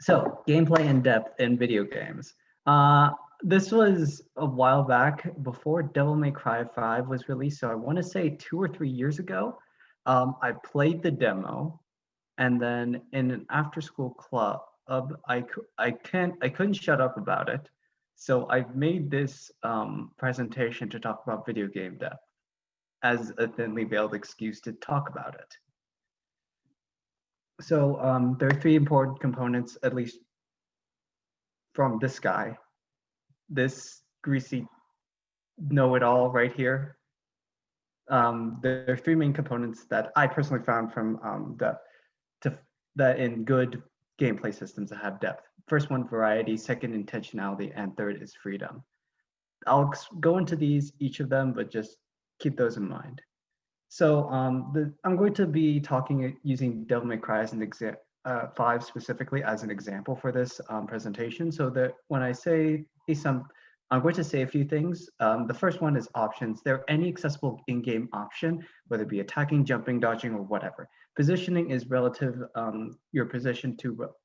So, gameplay in depth in video games. Uh, this was a while back before Devil May Cry 5 was released. So I want to say 2 or 3 years ago. I played the demo, and then in an after-school club, I couldn't shut up about it. So I've made this presentation to talk about video game depth as a thinly veiled excuse to talk about it. So there are three important components, at least from this guy, this greasy know-it-all right here. There are three main components that I personally found from that in good gameplay systems that have depth. First one, variety. Second, intentionality. And third is freedom. I'll go into each of them, but just keep those in mind. So I'm going to be talking using Devil May Cry as an 5 specifically as an example for this presentation. So that when I say I'm going to say a few things. The first one is options. They're any accessible in-game option, whether it be attacking, jumping, dodging, or whatever. Positioning is relative, your position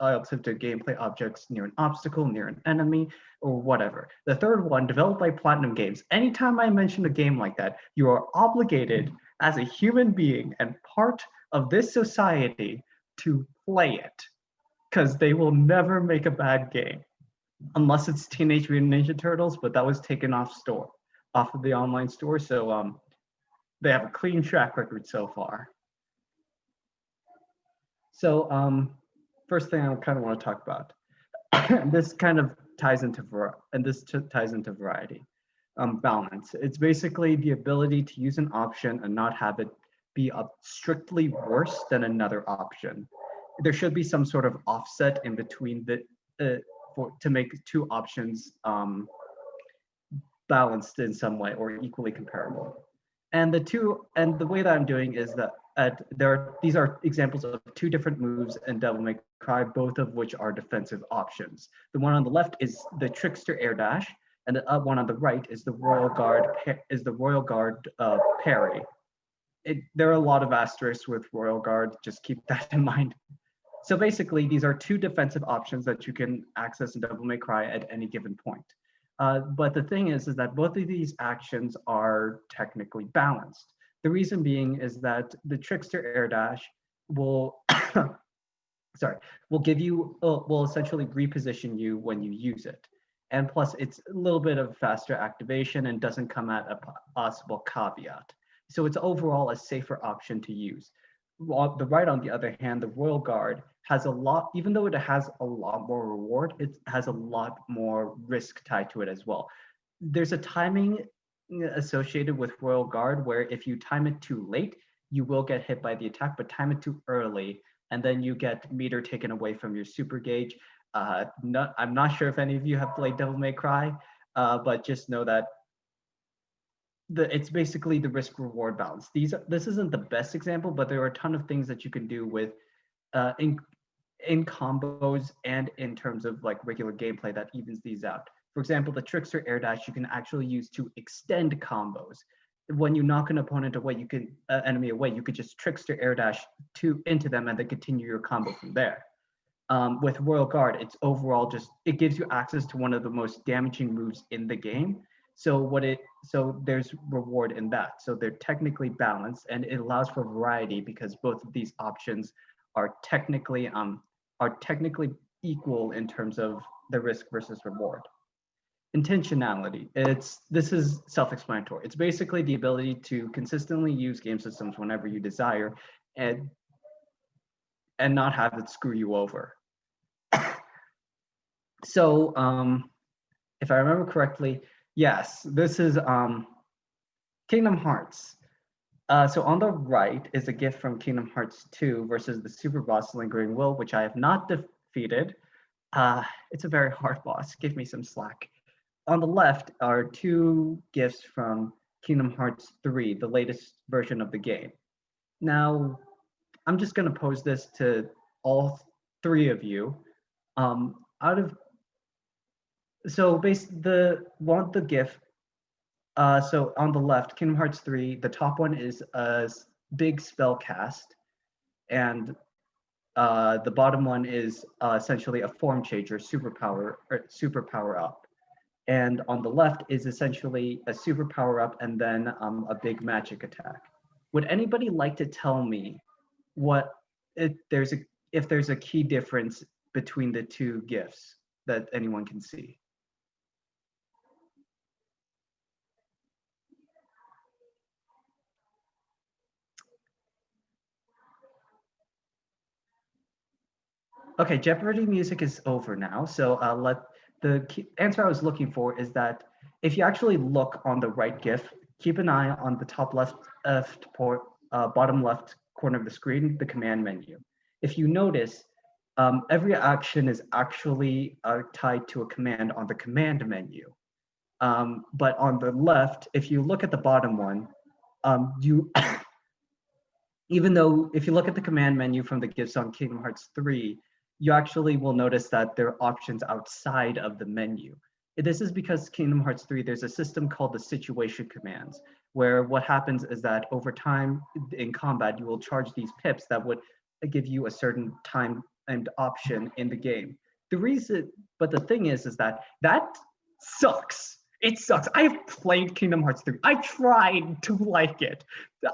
relative to gameplay objects near an obstacle, near an enemy, or whatever. The third one, developed by Platinum Games. Anytime I mention a game like that, you are obligated as a human being and part of this society to play it, because they will never make a bad game. Unless it's Teenage Mutant Ninja Turtles, but that was taken off of the online store. So they have a clean track record so far. So first thing I kind of want to talk about, this kind of ties into variety. Balance. It's basically the ability to use an option and not have it be strictly worse than another option. There should be some sort of offset in between to make two options balanced in some way or equally comparable. And the way that I'm doing is that these are examples of two different moves in Devil May Cry, both of which are defensive options. The one on the left is the Trickster Air Dash, and the one on the right is the Royal Guard parry. There are a lot of asterisks with Royal Guard. Just keep that in mind. So basically, these are two defensive options that you can access in Devil May Cry at any given point. But the thing is that both of these actions are technically balanced. The reason being is that the Trickster Air Dash will, will essentially reposition you when you use it. And plus, it's a little bit of faster activation and doesn't come at a possible caveat. So it's overall a safer option to use. The right, on the other hand, the Royal Guard has even though it has a lot more reward, it has a lot more risk tied to it as well. There's a timing associated with Royal Guard where if you time it too late, you will get hit by the attack, but time it too early, and then you get meter taken away from your super gauge. I'm not sure if any of you have played Devil May Cry, but just know that it's basically the risk-reward balance. This isn't the best example, but there are a ton of things that you can do with in combos and in terms of like regular gameplay that evens these out. For example, the Trickster Air Dash you can actually use to extend combos. When you knock an opponent away, enemy away, you could just Trickster Air Dash into them and then continue your combo from there. With Royal Guard, it's overall it gives you access to one of the most damaging moves in the game. So there's reward in that. So they're technically balanced, and it allows for variety because both of these options are technically equal in terms of the risk versus reward. Intentionality. This is self-explanatory. It's basically the ability to consistently use game systems whenever you desire, and not have it screw you over. So if I remember correctly, yes, this is Kingdom Hearts. So on the right is a gift from Kingdom Hearts 2 versus the super boss Lingering Will, which I have not defeated. It's a very hard boss. Give me some slack. On the left are two gifts from Kingdom Hearts 3, the latest version of the game. Now, I'm just going to pose this to all three of you. So the gift. So on the left, Kingdom Hearts 3, the top one is a big spell cast, and The bottom one is essentially a form changer, superpower or super power up. And on the left is essentially a super power up and then a big magic attack. Would anybody like to tell me what if there's a key difference between the two gifts that anyone can see? Okay, Jeopardy music is over now. So the answer I was looking for is that if you actually look on the right GIF, keep an eye on the top bottom left corner of the screen, the command menu. If you notice, every action is actually tied to a command on the command menu. But on the left, if you look at the bottom one, you even though if you look at the command menu from the GIFs on Kingdom Hearts 3, you actually will notice that there are options outside of the menu. This is because Kingdom Hearts 3, there's a system called the situation commands, where what happens is that over time in combat, you will charge these pips that would give you a certain time and option in the game. But the thing is that sucks. It sucks. I've played Kingdom Hearts 3. I tried to like it.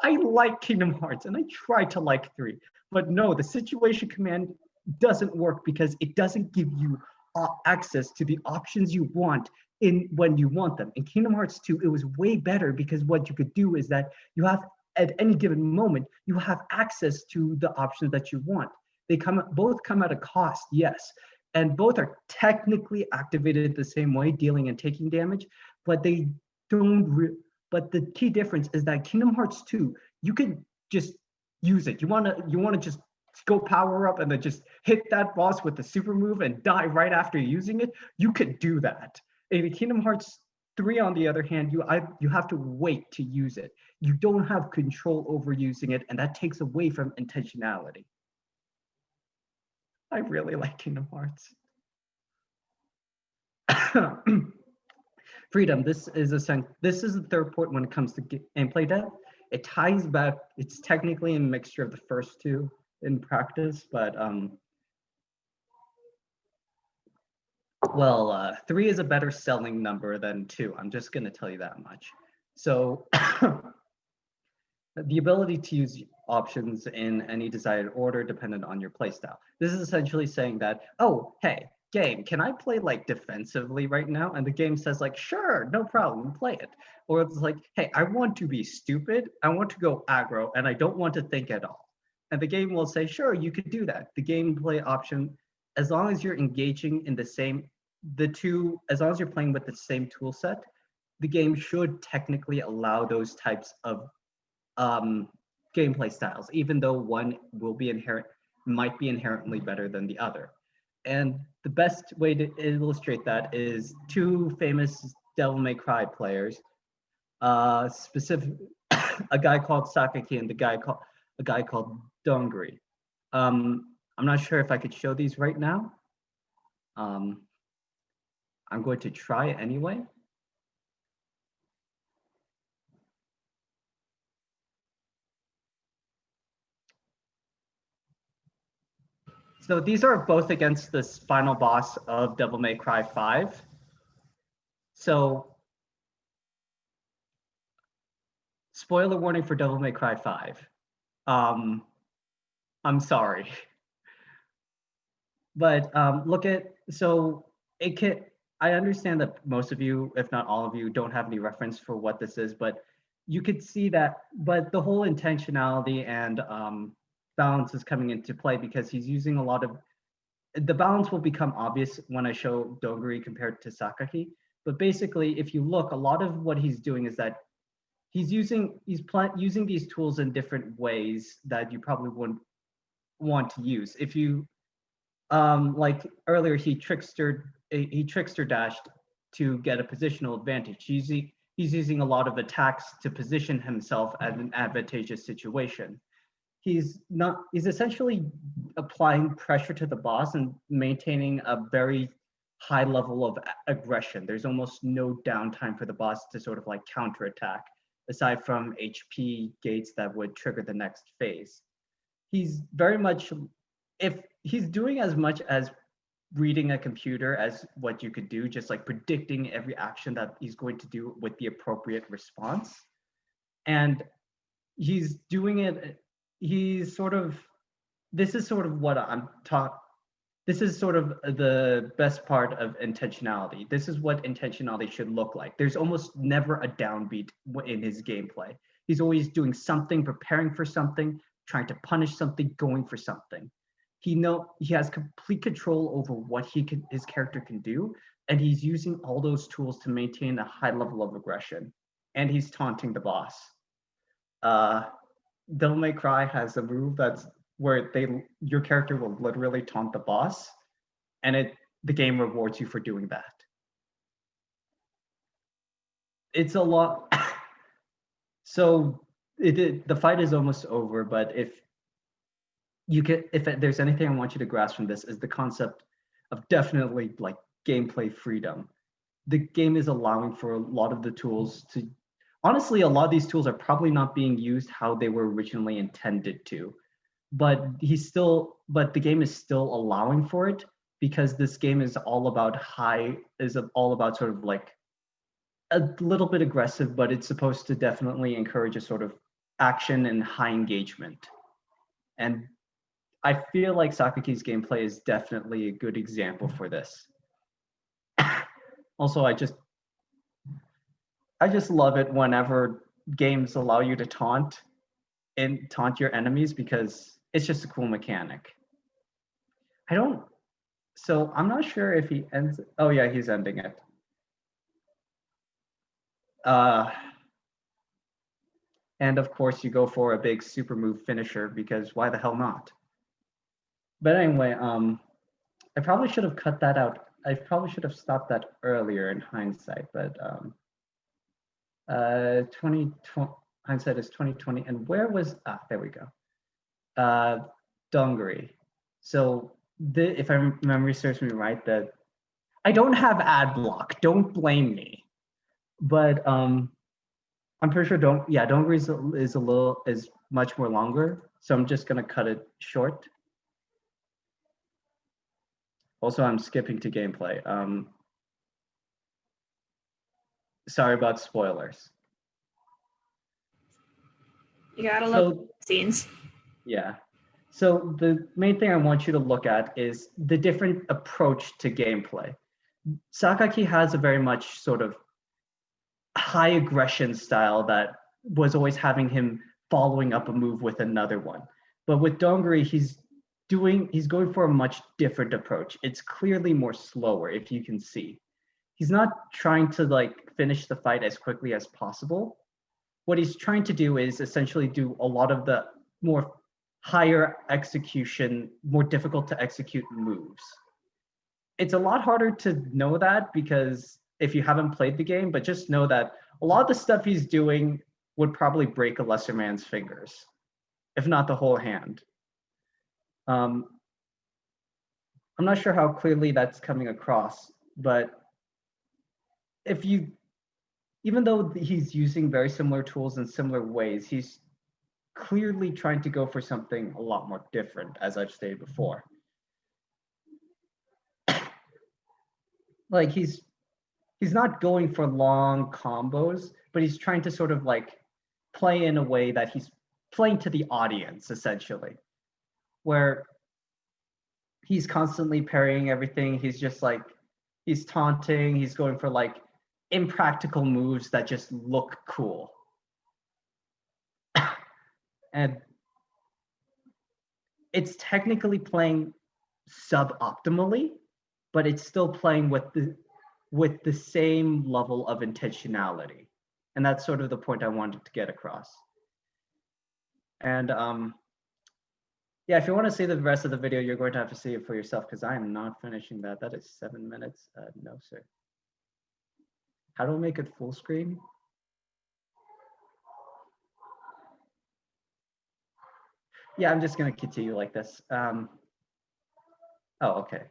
I like Kingdom Hearts and I tried to like 3. But no, the situation command doesn't work because it doesn't give you access to the options you want in when you want them. In Kingdom Hearts 2, it was way better because what you could do is that you have at any given moment, you have access to the options that you want. Both come at a cost, yes, and both are technically activated the same way, dealing and taking damage, but they don't. But the key difference is that Kingdom Hearts 2, you can just use it. You wanna just go power up and then just hit that boss with the super move and die right after using it. You could do that. In Kingdom Hearts 3, on the other hand, you have to wait to use it. You don't have control over using it, and that takes away from intentionality. I really like Kingdom Hearts. Freedom. This is the third point when it comes to gameplay depth. It ties back. It's technically a mixture of the first two in practice, but well, 3 is a better selling number than 2. I'm just gonna tell you that much. So the ability to use options in any desired order dependent on your playstyle. This is essentially saying that, oh, hey, game, can I play like defensively right now? And the game says like, sure, no problem, play it. Or it's like, hey, I want to be stupid, I want to go aggro, and I don't want to think at all. And the game will say, sure, you could do that. The gameplay option, as long as you're engaging in as long as you're playing with the same tool set, the game should technically allow those types of gameplay styles, even though one might be inherently better than the other. And the best way to illustrate that is two famous Devil May Cry players, specific a guy called Sakaki and a guy called Dongri. I'm not sure if I could show these right now. I'm going to try it anyway. So these are both against this final boss of Devil May Cry 5. So, spoiler warning for Devil May Cry 5. I'm sorry. But I understand that most of you, if not all of you, don't have any reference for what this is, but you could see that, but the whole intentionality and balance is coming into play because he's using the balance will become obvious when I show Doguri compared to Sakaki. But basically, if you look, a lot of what he's doing is that he's using these tools in different ways that you probably wouldn't want to use. If you like earlier, he trickster dashed to get a positional advantage. He's using a lot of attacks to position himself at an advantageous situation. He's essentially applying pressure to the boss and maintaining a very high level of aggression. There's almost no downtime for the boss to sort of like counterattack, aside from HP gates that would trigger the next phase. He's very much if he's doing as much as reading a computer as what you could do, just like predicting every action that he's going to do with the appropriate response. And he's doing it, he's sort of, this is sort of what I'm taught. This is sort of the best part of intentionality. This is what intentionality should look like. There's almost never a downbeat in his gameplay. He's always doing something, preparing for something, trying to punish something, going for something. He has complete control over what his character can do, and he's using all those tools to maintain a high level of aggression. And he's taunting the boss. Devil May Cry has a move that's where your character will literally taunt the boss, and the game rewards you for doing that. It's a lot. So the fight is almost over, but if there's anything I want you to grasp from this, is the concept of definitely like gameplay freedom. The game is allowing for a lot of the tools to, honestly, a lot of these tools are probably not being used how they were originally intended to, but the game is still allowing for it, because this game is all about sort of like a little bit aggressive, but it's supposed to definitely encourage a sort of action and high engagement. And I feel like Sakaki's gameplay is definitely a good example for this. Also, I just love it whenever games allow you to taunt your enemies, because it's just a cool mechanic. So I'm not sure if he ends. Oh yeah, he's ending it. And of course you go for a big super move finisher, because why the hell not? But anyway, I probably should have cut that out. I probably should have stopped that earlier in hindsight, but 2020 hindsight is 2020. And where was there we go. Dongari. So if my memory serves me right, that I don't have ad block. Don't blame me. But I'm pretty sure Dongari is much more longer. So I'm just gonna cut it short. Also, I'm skipping to gameplay. Sorry about spoilers. You gotta love scenes. Yeah. So the main thing I want you to look at is the different approach to gameplay. Sakaki has a very much sort of high aggression style that was always having him following up a move with another one. But with Dongari, he's going for a much different approach. It's clearly more slower, if you can see. He's not trying to like finish the fight as quickly as possible. What he's trying to do is essentially do a lot of the more higher execution, more difficult to execute moves. It's a lot harder to know that, because if you haven't played the game, but just know that a lot of the stuff he's doing would probably break a lesser man's fingers, if not the whole hand. I'm not sure how clearly that's coming across, but even though he's using very similar tools in similar ways, he's clearly trying to go for something a lot more different, as I've stated before. Like he's not going for long combos, but he's trying to sort of like play in a way that he's playing to the audience, essentially, where he's constantly parrying everything. He's just like, he's taunting, he's going for like impractical moves that just look cool. And it's technically playing suboptimally, but it's still playing with the same level of intentionality. And that's sort of the point I wanted to get across. And yeah, if you want to see the rest of the video, you're going to have to see it for yourself, because I am not finishing that. That is 7 minutes. No, sir. How do I make it full screen? Yeah, I'm just going to continue like this. Oh, okay.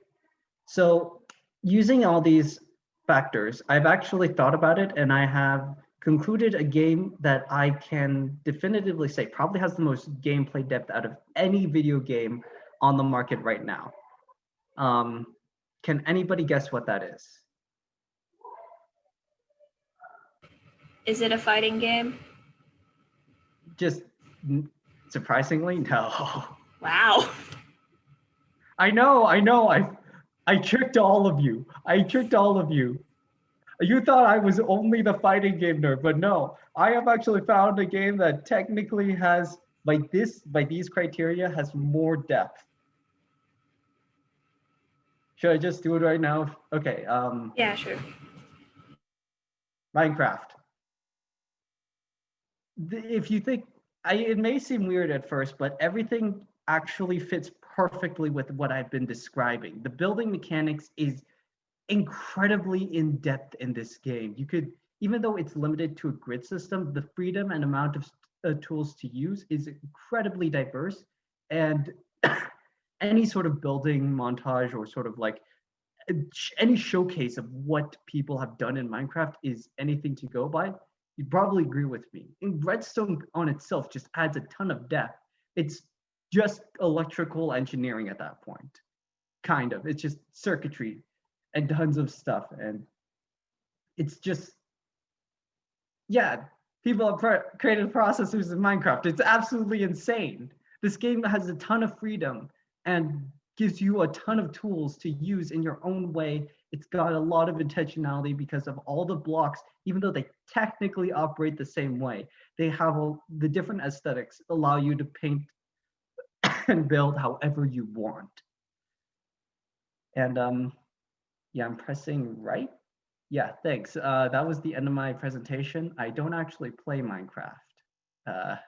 So using all these factors, I've actually thought about it, and I have concluded a game that I can definitively say probably has the most gameplay depth out of any video game on the market right now. Can anybody guess what that is? Is it a fighting game? Just surprisingly, no. Wow. I know. I tricked all of you. You thought I was only the fighting game nerd, but no. I have actually found a game that technically has, by these criteria, has more depth. Should I just do it right now? Okay. Yeah, sure. Minecraft. If you think, it may seem weird at first, but everything actually fits perfectly with what I've been describing. The building mechanics is incredibly in depth in this game. You could, even though it's limited to a grid system, the freedom and amount of tools to use is incredibly diverse. And any sort of building montage or sort of like any showcase of what people have done in Minecraft is anything to go by. You'd probably agree with me. And Redstone on itself just adds a ton of depth. It's just electrical engineering at that point. Kind of. It's just circuitry and tons of stuff. And it's just, yeah, people have created processors in Minecraft. It's absolutely insane. This game has a ton of freedom and gives you a ton of tools to use in your own way. It's got a lot of intentionality because of all the blocks, even though they technically operate the same way. They have the different aesthetics allow you to paint and build however you want. And yeah, I'm pressing right. Yeah, thanks. That was the end of my presentation. I don't actually play Minecraft.